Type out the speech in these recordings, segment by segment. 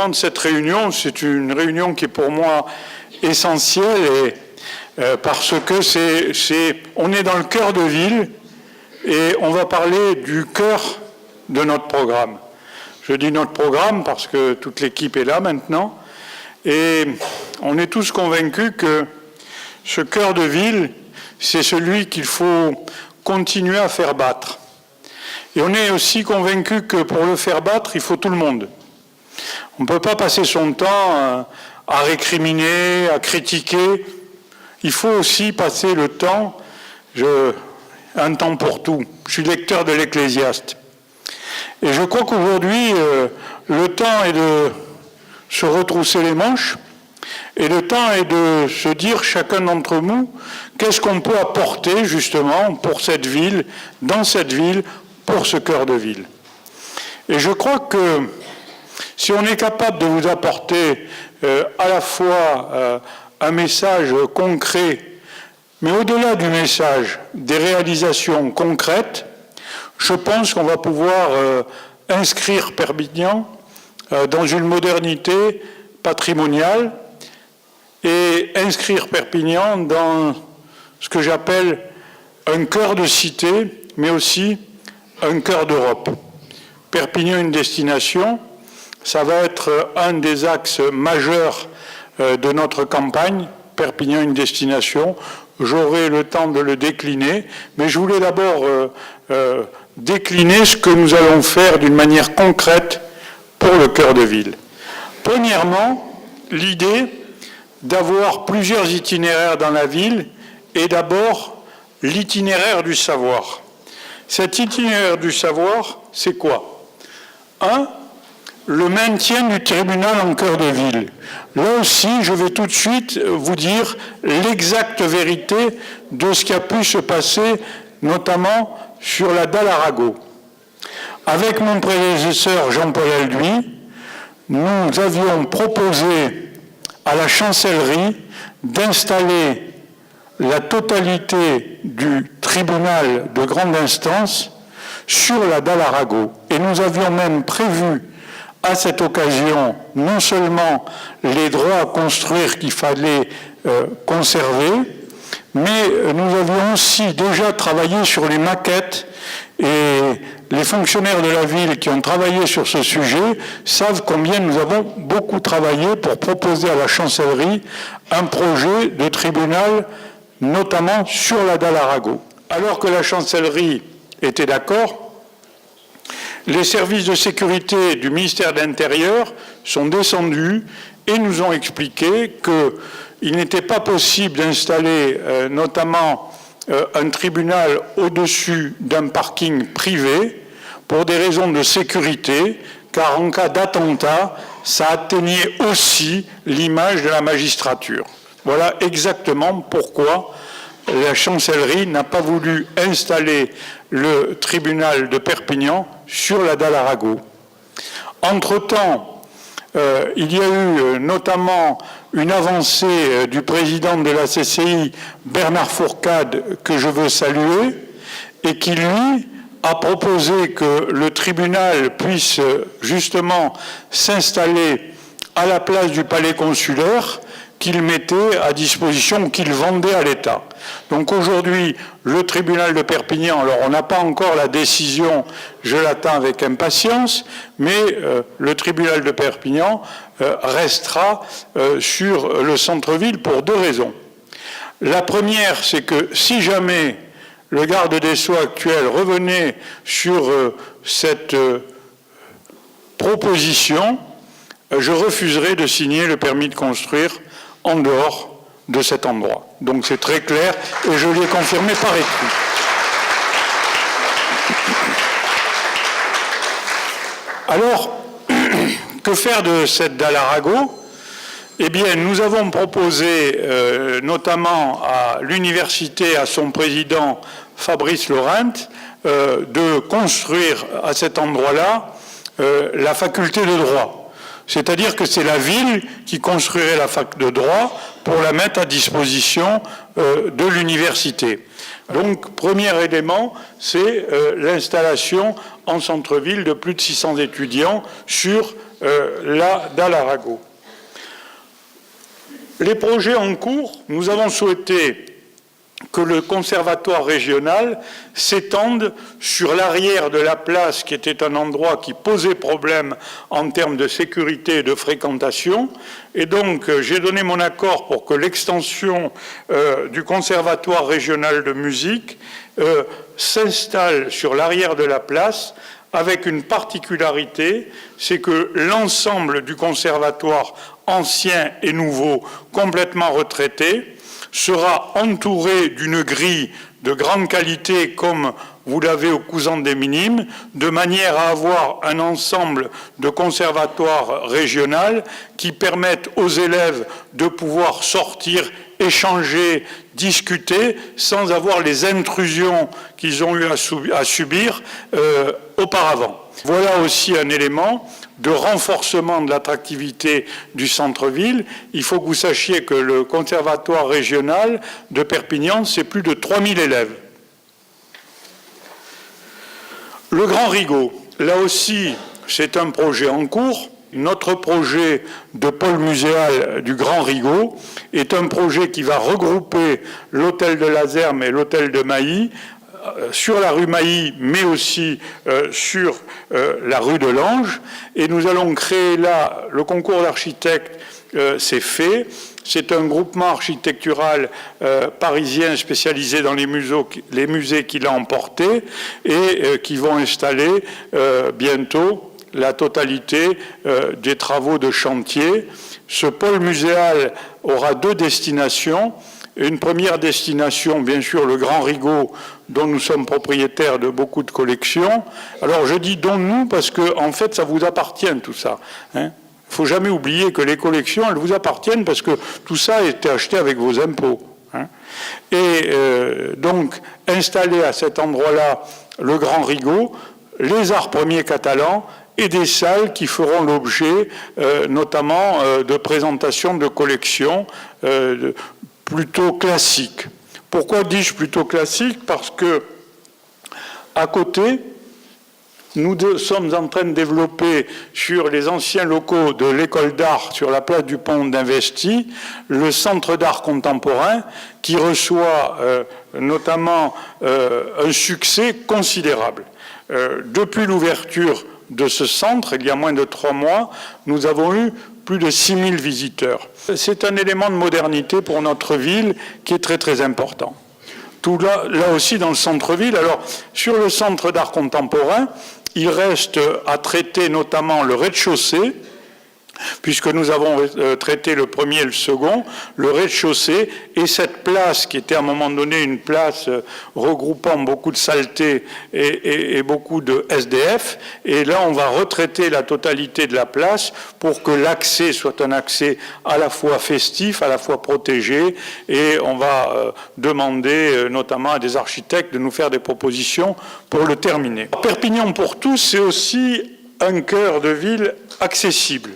moment de cette réunion. C'est une réunion qui est pour moi essentielle parce que on est dans le cœur de ville et on va parler du cœur de notre programme. Je dis notre programme parce que toute l'équipe est là maintenant et on est tous convaincus que ce cœur de ville, c'est celui qu'il faut continuer à faire battre. Et on est aussi convaincu que pour le faire battre, il faut tout le monde. On ne peut pas passer son temps à récriminer, à critiquer. Il faut aussi passer le temps, un temps pour tout. Je suis lecteur de l'Ecclésiaste. Et je crois qu'aujourd'hui, le temps est de se retrousser les manches et le temps est de se dire, chacun d'entre nous, qu'est-ce qu'on peut apporter justement pour cette ville, dans cette ville, pour ce cœur de ville. Et je crois que si on est capable de vous apporter à la fois un message concret, mais au-delà du message, des réalisations concrètes, je pense qu'on va pouvoir inscrire Perpignan dans une modernité patrimoniale et inscrire Perpignan dans ce que j'appelle un cœur de cité, mais aussi un cœur d'Europe. Perpignan, une destination, ça va être un des axes majeurs de notre campagne. Perpignan, une destination. J'aurai le temps de le décliner, mais je voulais d'abord décliner ce que nous allons faire d'une manière concrète pour le cœur de ville. Premièrement, l'idée d'avoir plusieurs itinéraires dans la ville est d'abord l'itinéraire du savoir. Cet itinéraire du savoir, c'est quoi? 1. Le maintien du tribunal en cœur de ville. Là aussi, je vais tout de suite vous dire l'exacte vérité de ce qui a pu se passer, notamment sur la dalle Arago. Avec mon prédécesseur Jean-Paul Alduy, nous avions proposé à la chancellerie d'installer la totalité du tribunal de grande instance sur la dalle Arago. Et nous avions même prévu à cette occasion non seulement les droits à construire qu'il fallait conserver, mais nous avions aussi déjà travaillé sur les maquettes et les fonctionnaires de la ville qui ont travaillé sur ce sujet savent combien nous avons beaucoup travaillé pour proposer à la chancellerie un projet de tribunal notamment sur la dalle Arago. Alors que la chancellerie était d'accord, les services de sécurité du ministère de l'Intérieur sont descendus et nous ont expliqué qu'il n'était pas possible d'installer notamment un tribunal au-dessus d'un parking privé pour des raisons de sécurité, car en cas d'attentat, ça atteignait aussi l'image de la magistrature. Voilà exactement pourquoi la chancellerie n'a pas voulu installer le tribunal de Perpignan sur la dalle Arago. Entre-temps, il y a eu notamment une avancée du président de la CCI, Bernard Fourcade, que je veux saluer, et qui, lui, a proposé que le tribunal puisse justement s'installer à la place du palais consulaire qu'il mettait à disposition, qu'il vendait à l'État. Donc aujourd'hui, le tribunal de Perpignan, alors on n'a pas encore la décision, je l'attends avec impatience, mais le tribunal de Perpignan restera sur le centre-ville pour deux raisons. La première, c'est que si jamais le garde des Sceaux actuel revenait sur cette proposition, je refuserai de signer le permis de construire en dehors de cet endroit. Donc c'est très clair et je l'ai confirmé par écrit. Alors, que faire de cette dalle Arago? Eh bien, nous avons proposé, notamment à l'université, à son président Fabrice Laurent, de construire à cet endroit-là la faculté de droit. C'est-à-dire que c'est la ville qui construirait la fac de droit pour la mettre à disposition de l'université. Donc, premier élément, c'est l'installation en centre-ville de plus de 600 étudiants sur là d'Alarago. Les projets en cours, nous avons souhaité que le conservatoire régional s'étende sur l'arrière de la place, qui était un endroit qui posait problème en termes de sécurité et de fréquentation. Et donc, j'ai donné mon accord pour que l'extension du conservatoire régional de musique s'installe sur l'arrière de la place, avec une particularité, c'est que l'ensemble du conservatoire ancien et nouveau, complètement retraité, sera entouré d'une grille de grande qualité comme vous l'avez au Cousans des Minimes, de manière à avoir un ensemble de conservatoires régional qui permettent aux élèves de pouvoir sortir, échanger, discuter, sans avoir les intrusions qu'ils ont eu à subir auparavant. Voilà aussi un élément de renforcement de l'attractivité du centre-ville. Il faut que vous sachiez que le conservatoire régional de Perpignan, c'est plus de 3000 élèves. Le Grand Rigaud, là aussi, c'est un projet en cours. Notre projet de pôle muséal du Grand Rigaud est un projet qui va regrouper l'hôtel de Lazerme et l'hôtel de Mailly sur la rue Mailly, mais aussi sur la rue de l'Ange. Et nous allons créer là le concours d'architectes, c'est fait. C'est un groupement architectural parisien spécialisé dans les musées qui l'a emporté et qui vont installer bientôt la totalité des travaux de chantier. Ce pôle muséal aura deux destinations. Une première destination, bien sûr, le Grand Rigaud, dont nous sommes propriétaires de beaucoup de collections. Alors je dis dont nous, parce que en fait, ça vous appartient tout ça. Il ne faut jamais oublier que les collections, elles vous appartiennent parce que tout ça a été acheté avec vos impôts. Et donc, installer à cet endroit-là le Grand Rigaud, les arts premiers catalans et des salles qui feront l'objet notamment de présentations de collections plutôt classiques. Pourquoi dis-je plutôt classique? Parce que, à côté, nous sommes en train de développer sur les anciens locaux de l'école d'art sur la place du Pont d'Investy, le centre d'art contemporain qui reçoit notamment un succès considérable. Depuis l'ouverture de ce centre, il y a moins de 3 mois, nous avons eu plus de 6000 visiteurs. C'est un élément de modernité pour notre ville qui est très très important. Tout là aussi dans le centre-ville. Alors, sur le centre d'art contemporain, il reste à traiter notamment le rez-de-chaussée, puisque nous avons traité le premier et le second, le rez-de-chaussée, et cette place qui était à un moment donné une place regroupant beaucoup de saletés et beaucoup de SDF, et là on va retraiter la totalité de la place pour que l'accès soit un accès à la fois festif, à la fois protégé, et on va demander notamment à des architectes de nous faire des propositions pour le terminer. Perpignan pour tous, c'est aussi un cœur de ville accessible.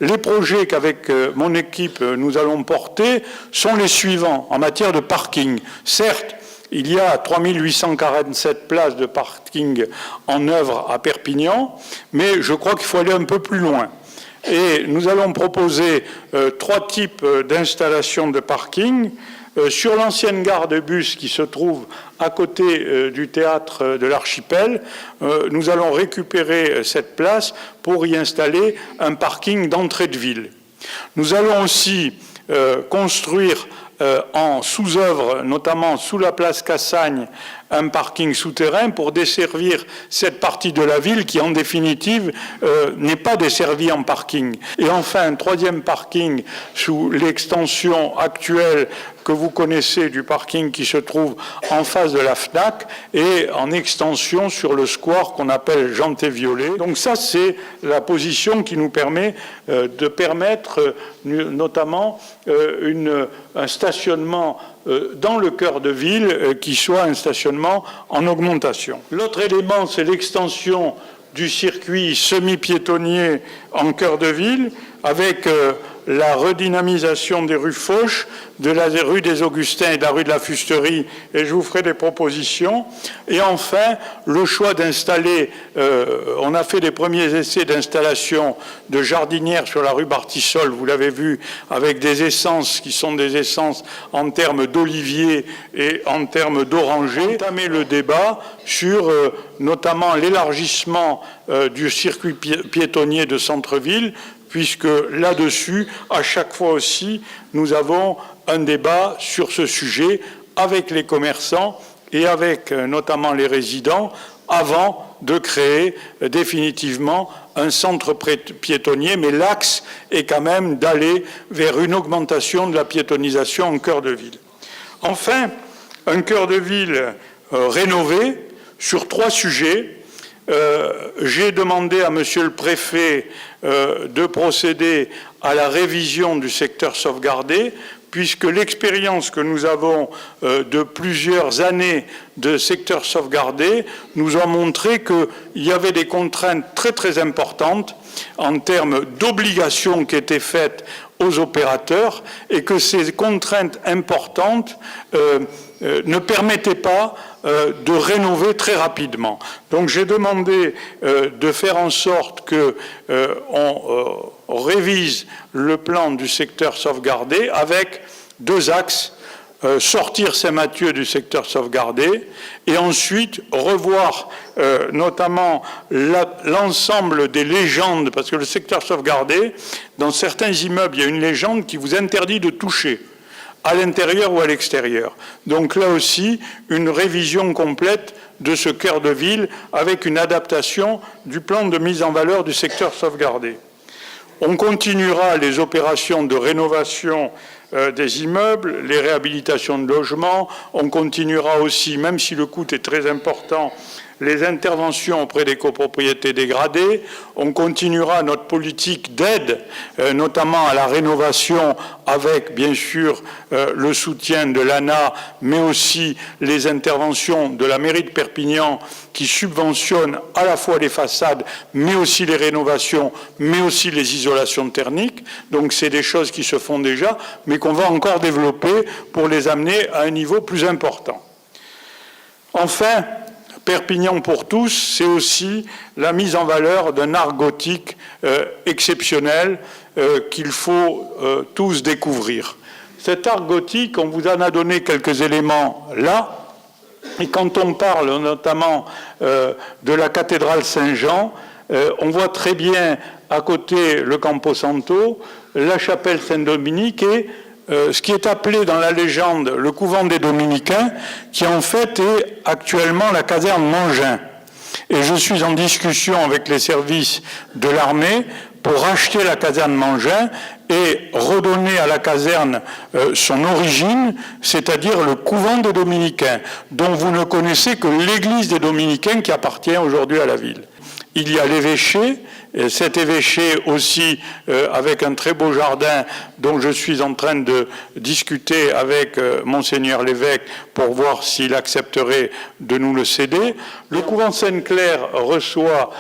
Les projets qu'avec mon équipe nous allons porter sont les suivants en matière de parking. Certes, il y a 3847 places de parking en œuvre à Perpignan, mais je crois qu'il faut aller un peu plus loin. Et nous allons proposer 3 types d'installations de parking. Sur l'ancienne gare de bus qui se trouve à côté du théâtre de l'Archipel, nous allons récupérer cette place pour y installer un parking d'entrée de ville. Nous allons aussi construire en sous-œuvre, notamment sous la place Cassagne, un parking souterrain pour desservir cette partie de la ville qui, en définitive, n'est pas desservie en parking. Et enfin, un 3e parking sous l'extension actuelle que vous connaissez du parking qui se trouve en face de la FNAC et en extension sur le square qu'on appelle Jean-T-Violet. Donc ça, c'est la position qui nous permet de permettre notamment un stationnement dans le cœur de ville qui soit un stationnement en augmentation. L'autre élément, c'est l'extension du circuit semi-piétonnier en cœur de ville avec la redynamisation des rues Foch, de la rue des Augustins et de la rue de la Fusterie, et je vous ferai des propositions. Et enfin, le choix d'installer, on a fait des premiers essais d'installation de jardinières sur la rue Bartissol, vous l'avez vu, avec des essences qui sont des essences en termes d'olivier et en termes d'oranger. Entamer le débat sur notamment l'élargissement du circuit piétonnier de centre-ville, puisque là-dessus, à chaque fois aussi, nous avons un débat sur ce sujet avec les commerçants et avec notamment les résidents, avant de créer définitivement un centre piétonnier, mais l'axe est quand même d'aller vers une augmentation de la piétonisation en cœur de ville. Enfin, un cœur de ville rénové sur 3 sujets. J'ai demandé à Monsieur le Préfet de procéder à la révision du secteur sauvegardé, puisque l'expérience que nous avons de plusieurs années de secteur sauvegardé nous a montré qu'il y avait des contraintes très très importantes en termes d'obligations qui étaient faites aux opérateurs et que ces contraintes importantes ne permettaient pas de rénover très rapidement. Donc j'ai demandé de faire en sorte qu'on révise le plan du secteur sauvegardé avec 2 axes. Sortir Saint-Mathieu du secteur sauvegardé et ensuite revoir notamment l'ensemble des légendes, parce que le secteur sauvegardé, dans certains immeubles, il y a une légende qui vous interdit de toucher, à l'intérieur ou à l'extérieur. Donc là aussi, une révision complète de ce cœur de ville avec une adaptation du plan de mise en valeur du secteur sauvegardé. On continuera les opérations de rénovation des immeubles, les réhabilitations de logements. On continuera aussi, même si le coût est très important, les interventions auprès des copropriétés dégradées. On continuera notre politique d'aide, notamment à la rénovation, avec bien sûr le soutien de l'ANA, mais aussi les interventions de la mairie de Perpignan qui subventionne à la fois les façades, mais aussi les rénovations, mais aussi les isolations thermiques. Donc c'est des choses qui se font déjà, mais qu'on va encore développer pour les amener à un niveau plus important. Enfin, Perpignan pour tous, c'est aussi la mise en valeur d'un art gothique exceptionnel qu'il faut tous découvrir. Cet art gothique, on vous en a donné quelques éléments là, et quand on parle notamment de la cathédrale Saint-Jean, on voit très bien à côté le Camposanto, la chapelle Saint-Dominique et ce qui est appelé dans la légende le couvent des Dominicains, qui en fait est actuellement la caserne Mangin. Et je suis en discussion avec les services de l'armée pour racheter la caserne Mangin et redonner à la caserne son origine, c'est-à-dire le couvent des Dominicains, dont vous ne connaissez que l'église des Dominicains qui appartient aujourd'hui à la ville. Il y a l'évêché, cet évêché aussi avec un très beau jardin dont je suis en train de discuter avec Monseigneur l'évêque pour voir s'il accepterait de nous le céder. Le couvent Sainte-Claire reçoit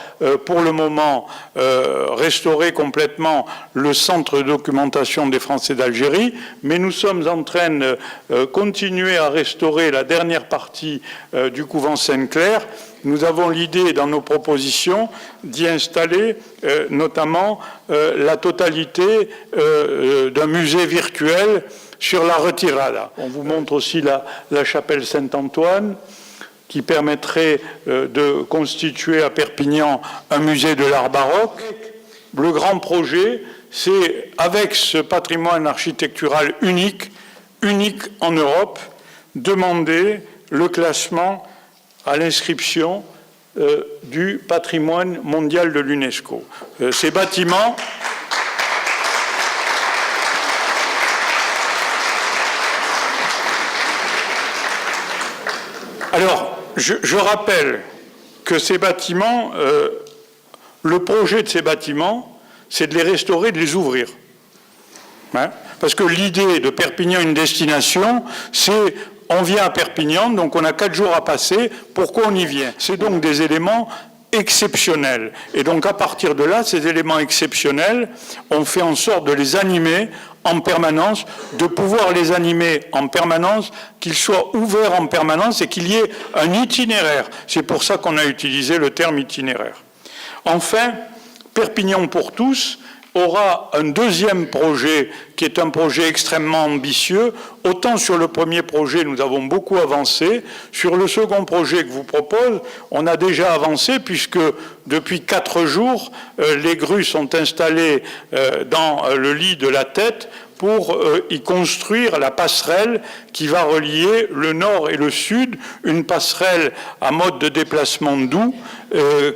pour le moment restauré complètement le centre de documentation des Français d'Algérie, mais nous sommes en train de continuer à restaurer la dernière partie du couvent Sainte-Claire. Nous avons l'idée dans nos propositions d'y installer notamment la totalité d'un musée virtuel sur la Retirada. On vous montre aussi la chapelle Saint-Antoine qui permettrait de constituer à Perpignan un musée de l'art baroque. Le grand projet, c'est avec ce patrimoine architectural unique en Europe, demander le classement à l'inscription du patrimoine mondial de l'UNESCO. Ces bâtiments alors, je rappelle que ces bâtiments, le projet de ces bâtiments, c'est de les restaurer, de les ouvrir. Hein? Parce que l'idée de Perpignan une destination, c'est on vient à Perpignan, donc on a 4 jours à passer, pourquoi on y vient? C'est donc des éléments exceptionnels. Et donc à partir de là, ces éléments exceptionnels, on fait en sorte de les animer en permanence, de pouvoir les animer en permanence, qu'ils soient ouverts en permanence et qu'il y ait un itinéraire. C'est pour ça qu'on a utilisé le terme itinéraire. Enfin, Perpignan pour tous aura un deuxième projet qui est un projet extrêmement ambitieux. Autant sur le premier projet, nous avons beaucoup avancé. Sur le second projet que je vous propose, on a déjà avancé puisque depuis 4 jours, les grues sont installées dans le lit de la Tête pour y construire la passerelle qui va relier le nord et le sud, une passerelle à mode de déplacement doux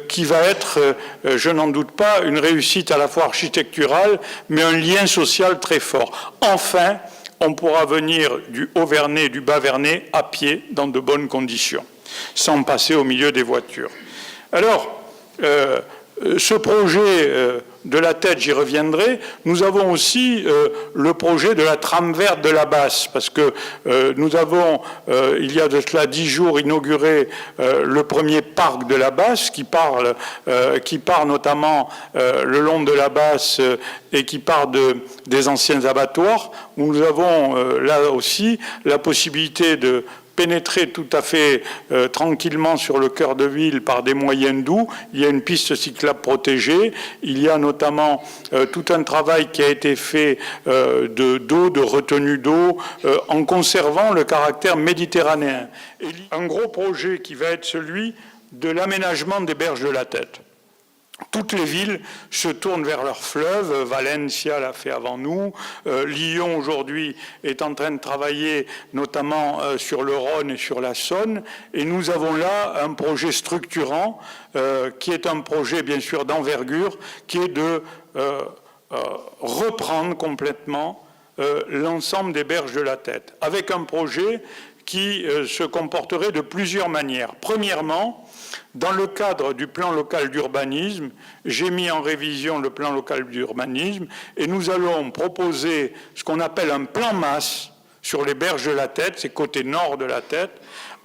qui va être, je n'en doute pas, une réussite à la fois architecturale, mais un lien social très fort. Enfin, on pourra venir du Haut-Vernay, du Bas-Vernay à pied dans de bonnes conditions, sans passer au milieu des voitures. Alors, ce projet de la Tête, j'y reviendrai. Nous avons aussi le projet de la trame verte de la Basse, parce que nous avons, il y a de cela 10 jours, inauguré le premier parc de la Basse, qui part notamment le long de la Basse et qui part des anciens abattoirs, où nous avons là aussi la possibilité de pénétrer tout à fait tranquillement sur le cœur de ville par des moyens doux. Il y a une piste cyclable protégée. Il y a notamment tout un travail qui a été fait de retenue d'eau, en conservant le caractère méditerranéen. Et un gros projet qui va être celui de l'aménagement des berges de la Tête. Toutes les villes se tournent vers leurs fleuves. Valencia l'a fait avant nous. Lyon, aujourd'hui, est en train de travailler notamment sur le Rhône et sur la Saône. Et nous avons là un projet structurant qui est un projet, bien sûr, d'envergure, qui est de reprendre complètement l'ensemble des berges de la Tête, avec un projet qui se comporterait de plusieurs manières. Premièrement, dans le cadre du plan local d'urbanisme, j'ai mis en révision le plan local d'urbanisme et nous allons proposer ce qu'on appelle un plan masse sur les berges de la Tête, c'est côté nord de la Tête.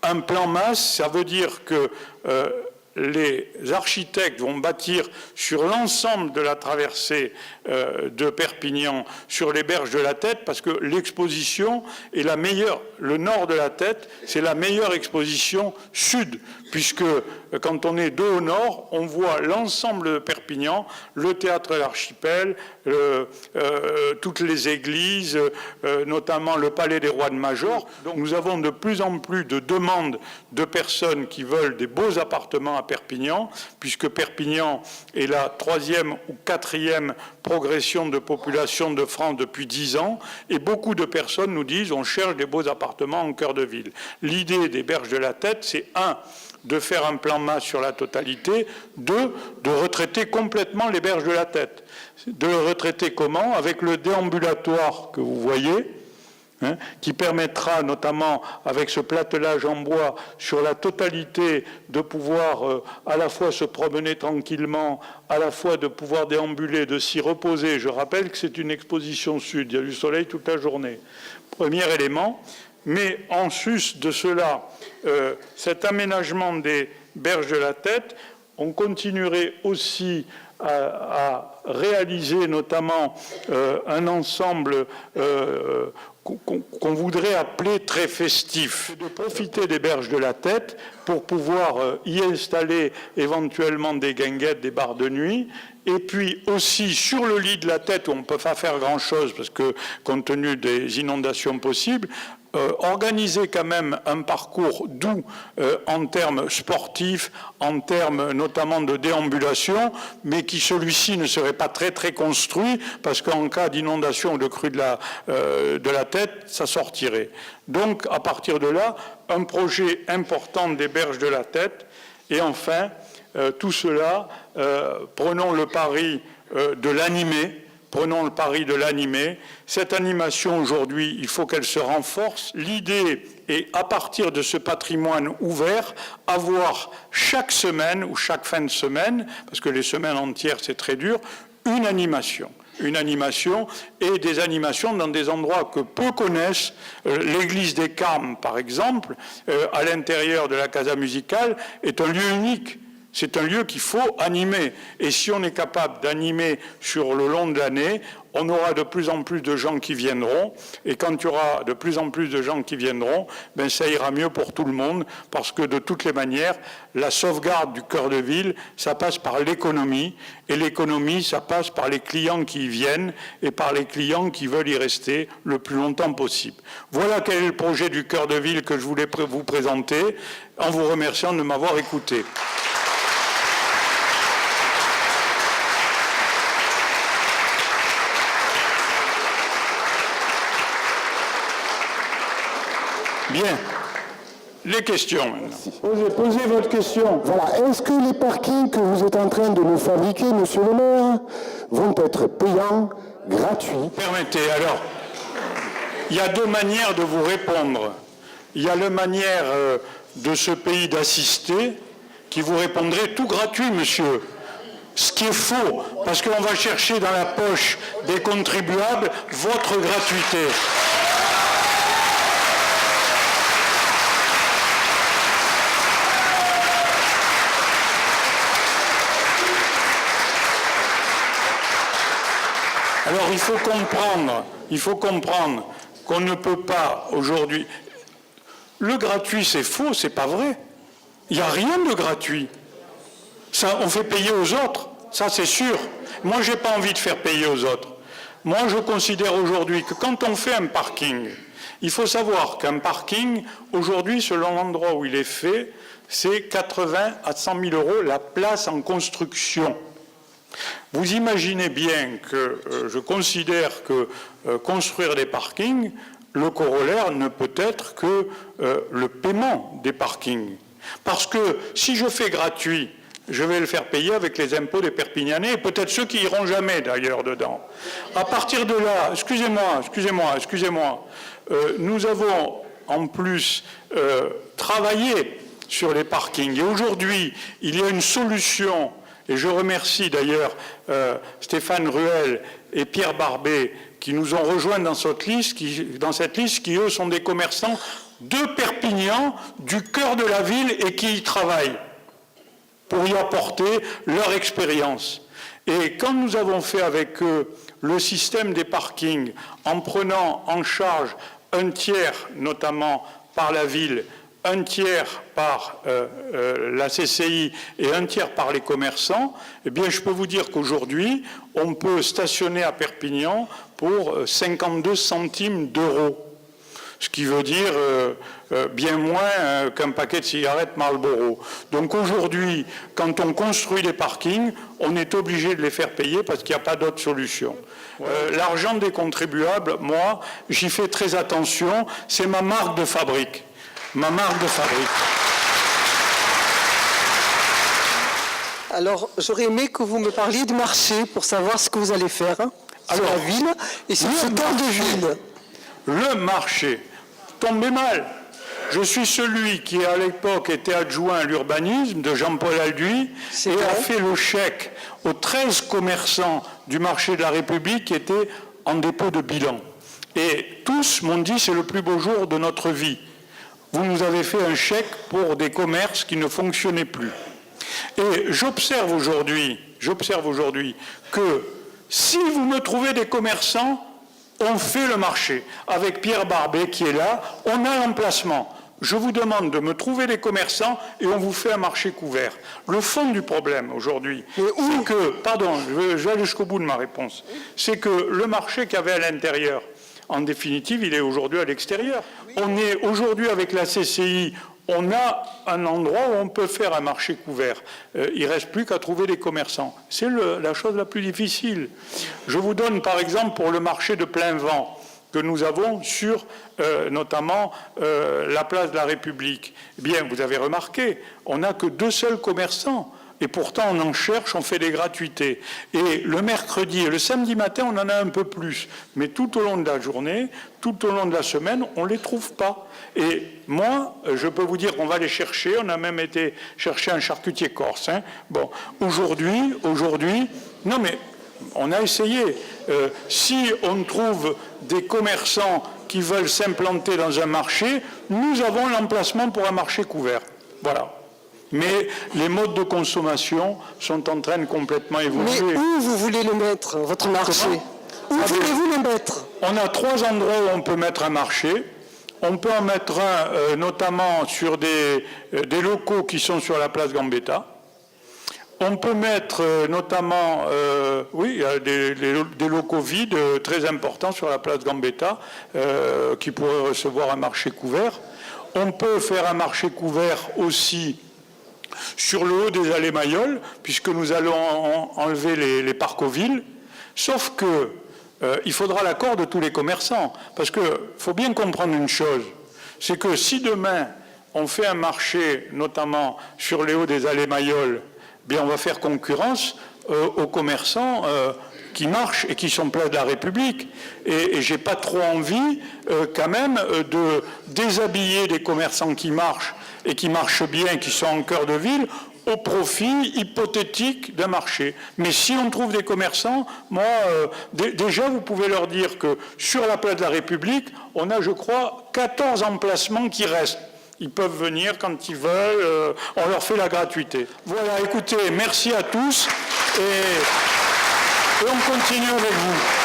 Un plan masse, ça veut dire que les architectes vont bâtir sur l'ensemble de la traversée de Perpignan, sur les berges de la Tête, parce que l'exposition est la meilleure. Le nord de la Tête, c'est la meilleure exposition sud, puisque quand on est de au nord, on voit l'ensemble de Perpignan, le théâtre de l'Archipel, toutes les églises, notamment le palais des rois de Majorque. Donc nous avons de plus en plus de demandes de personnes qui veulent des beaux appartements à Perpignan, puisque Perpignan est la 3e ou 4e progression de population de France depuis 10 ans, et beaucoup de personnes nous disent on cherche des beaux appartements en cœur de ville. L'idée des berges de la Tête, c'est 1, de faire un plan masse sur la totalité, 2, de retraiter complètement les berges de la Tête. De le retraiter comment? Avec le déambulatoire que vous voyez, qui permettra notamment avec ce platelage en bois sur la totalité de pouvoir à la fois se promener tranquillement, à la fois de pouvoir déambuler, de s'y reposer. Je rappelle que c'est une exposition sud, il y a du soleil toute la journée. Premier élément. Mais en sus de cela, cet aménagement des berges de la Tête, on continuerait aussi à réaliser notamment un ensemble qu'on voudrait appeler très festif, de profiter des berges de la Tête pour pouvoir y installer éventuellement des guinguettes, des bars de nuit, et puis aussi sur le lit de la Tête où on ne peut pas faire grand-chose parce que compte tenu des inondations possibles, organiser quand même un parcours doux en termes sportifs, en termes notamment de déambulation, mais qui celui-ci ne serait pas très très construit parce qu'en cas d'inondation ou de crue de la Tête, ça sortirait. Donc à partir de là, un projet important des berges de la Tête. Et enfin, tout cela, prenons le pari de l'animer. Prenons le pari de l'animer. Cette animation, aujourd'hui, il faut qu'elle se renforce. L'idée est, à partir de ce patrimoine ouvert, avoir chaque semaine ou chaque fin de semaine, parce que les semaines entières, c'est très dur, une animation et des animations dans des endroits que peu connaissent. L'église des Carmes, par exemple, à l'intérieur de la Casa Musicale, est un lieu unique. C'est un lieu qu'il faut animer. Et si on est capable d'animer sur le long de l'année, on aura de plus en plus de gens qui viendront. Et quand il y aura de plus en plus de gens qui viendront, ben ça ira mieux pour tout le monde. Parce que de toutes les manières, la sauvegarde du cœur de ville, ça passe par l'économie. Et l'économie, ça passe par les clients qui y viennent et par les clients qui veulent y rester le plus longtemps possible. Voilà quel est le projet du cœur de ville que je voulais vous présenter, en vous remerciant de m'avoir écouté. Bien. Les questions maintenant. Posez votre question. Voilà. Est-ce que les parkings que vous êtes en train de nous fabriquer, monsieur le maire, vont être payants, gratuits? Permettez, alors, il y a deux manières de vous répondre. Il y a la manière de ce pays d'assister, qui vous répondrait tout gratuit, monsieur. Ce qui est faux, parce qu'on va chercher dans la poche des contribuables votre gratuité. Alors il faut comprendre qu'on ne peut pas aujourd'hui... Le gratuit, c'est faux, c'est pas vrai. Il n'y a rien de gratuit. Ça, on fait payer aux autres, ça c'est sûr. Moi, je n'ai pas envie de faire payer aux autres. Moi, je considère aujourd'hui que quand on fait un parking, il faut savoir qu'un parking, aujourd'hui, selon l'endroit où il est fait, c'est 80 à 100 000 euros la place en construction. Vous imaginez bien que je considère que construire des parkings, le corollaire ne peut être que le paiement des parkings. Parce que si je fais gratuit, je vais le faire payer avec les impôts des Perpignanais, et peut-être ceux qui iront jamais d'ailleurs dedans. À partir de là, excusez-moi, nous avons en plus travaillé sur les parkings. Et aujourd'hui, il y a une solution. Et je remercie d'ailleurs Stéphane Ruel et Pierre Barbet qui nous ont rejoints dans cette liste, qui eux sont des commerçants de Perpignan, du cœur de la ville et qui y travaillent pour y apporter leur expérience. Et quand nous avons fait avec eux le système des parkings en prenant en charge un tiers, notamment par la ville, un tiers par la CCI et un tiers par les commerçants, eh bien, je peux vous dire qu'aujourd'hui, on peut stationner à Perpignan pour 52 centimes d'euros. Ce qui veut dire bien moins qu'un paquet de cigarettes Marlboro. Donc aujourd'hui, quand on construit des parkings, on est obligé de les faire payer parce qu'il n'y a pas d'autre solution. L'argent des contribuables, moi, j'y fais très attention, c'est ma marque de fabrique. Alors, j'aurais aimé que vous me parliez du marché pour savoir ce que vous allez faire sur la ville et sur ce cœur de ville. Le marché, tombez mal. Je suis celui qui, à l'époque, était adjoint à l'urbanisme de Jean-Paul Alduy et a fait le chèque aux 13 commerçants du marché de la République qui étaient en dépôt de bilan. Et tous m'ont dit c'est le plus beau jour de notre vie. Vous nous avez fait un chèque pour des commerces qui ne fonctionnaient plus. Et j'observe aujourd'hui que si vous me trouvez des commerçants, on fait le marché. Avec Pierre Barbet qui est là, on a l'emplacement. Je vous demande de me trouver des commerçants et on vous fait un marché couvert. Le fond du problème aujourd'hui, c'est que, pardon, je vais aller jusqu'au bout de ma réponse, c'est que le marché qu'il y avait à l'intérieur, en définitive, il est aujourd'hui à l'extérieur. On est aujourd'hui avec la CCI, on a un endroit où on peut faire un marché couvert. Il ne reste plus qu'à trouver des commerçants. C'est la chose la plus difficile. Je vous donne par exemple pour le marché de plein vent que nous avons sur notamment la place de la République. Eh bien, vous avez remarqué, on n'a que 2 seuls commerçants. Et pourtant, on en cherche, on fait des gratuités. Et le mercredi et le samedi matin, on en a un peu plus. Mais tout au long de la journée, tout au long de la semaine, on ne les trouve pas. Et moi, je peux vous dire qu'on va les chercher. On a même été chercher un charcutier corse. Hein. Bon, aujourd'hui, non mais on a essayé. Si on trouve des commerçants qui veulent s'implanter dans un marché, nous avons l'emplacement pour un marché couvert. Voilà. Mais les modes de consommation sont en train de complètement Mais évoluer. où vous voulez le mettre, votre marché? Où voulez-vous le mettre? On a 3 endroits où on peut mettre un marché. On peut en mettre un notamment sur des locaux qui sont sur la place Gambetta. On peut mettre notamment, il y a des locaux vides très importants sur la place Gambetta qui pourraient recevoir un marché couvert. On peut faire un marché couvert aussi sur le haut des allées Mayol, puisque nous allons enlever les parcs-villes, sauf que il faudra l'accord de tous les commerçants, parce qu'il faut bien comprendre une chose, c'est que si demain on fait un marché, notamment sur les hauts des allées Mayol, bien on va faire concurrence aux commerçants qui marchent et qui sont place de la République. Et j'ai pas trop envie quand même de déshabiller des commerçants qui marchent et qui marchent bien, qui sont en cœur de ville, au profit hypothétique d'un marché. Mais si on trouve des commerçants, moi, déjà vous pouvez leur dire que sur la place de la République, on a, je crois, 14 emplacements qui restent. Ils peuvent venir quand ils veulent, on leur fait la gratuité. Voilà, écoutez, merci à tous et on continue avec vous.